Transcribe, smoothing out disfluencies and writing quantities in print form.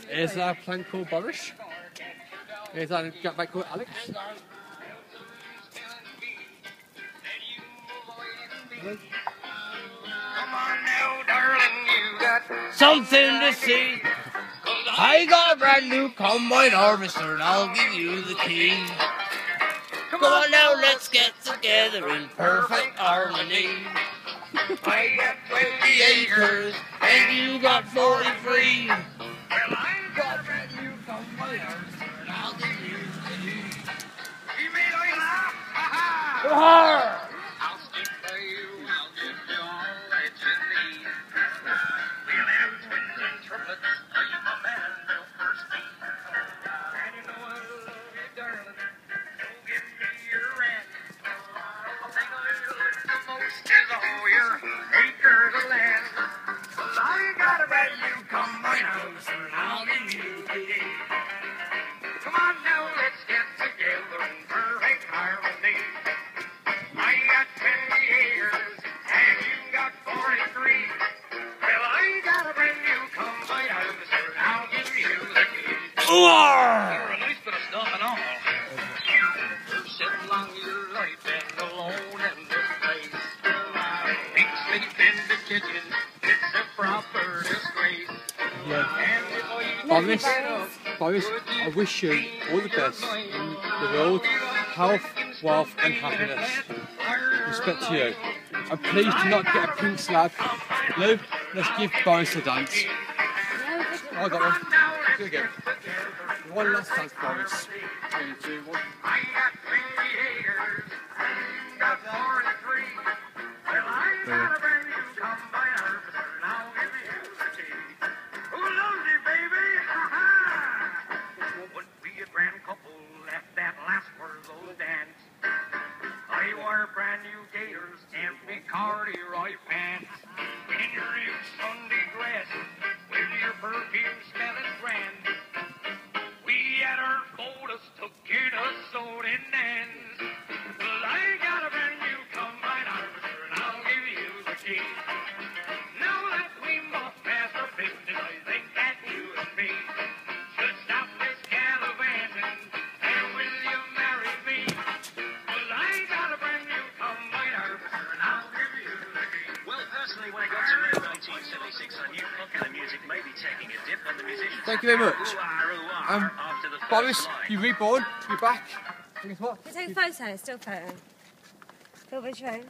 Here's our plan called Boris. Here's our mate called Alex. Come on now, darling, you got Something to see. I got a brand new combine harvester and I'll give you the key. Come on now, let's get together in perfect harmony. I got 20 Acres and you got 43. Well, I got a brand new combine harvester and I'll give you the key. You made I laugh? Ha ha! Arr! I'll stick by you, I'll give you all that you need. We'll have twins and triplets, I'm a man of first beat. And you know I love you, darling, so give me your rent. The thing I like the most is all your acres of land. Well, I got a brand new combine harvester, and I'll give you the key. Come on now, let's get together in perfect harmony. I got 20 acres, and you got 43. Well, I got a brand new combine harvester, and I'll give you the key. You're a nice bit of stuff and all. You're sitting along your life and alone in this place. Big sleep in the kitchen, it's a proper disgrace. And if Boris, I wish you all the best in the world, health, wealth and happiness. Respect to you. And please do not get a pink slab. Lou, let's give Boris a dance. I got one. Do it again. One last dance, Boris. 3, 2, 1. I got 20 acres, you got 43. Well, I got a brand new combine harvester, and I'll give you the key. Who loves you, baby? Ha-ha! Would be a grand couple at that last World's dance. I wore brand new gaiters and big corduroy pants. In your new Sunday dress, with your perfume smelling grand. We had our photos took in a soda dance. Well, I got a brand new combine harvester, and I'll give you the key. Now that we both passed our business, I think that you and me should stop this gallivanting, and will you marry me? Well, I got a brand new combine harvester, and I'll give you the key. Well, personally, when I got to around 1976, I knew popular music may be taking a dip, and the musicians... Thank you very much. After the first Boris, line. you're reborn, you're back. Guess what? Can you take a photo? Still photo. Phil Betrone.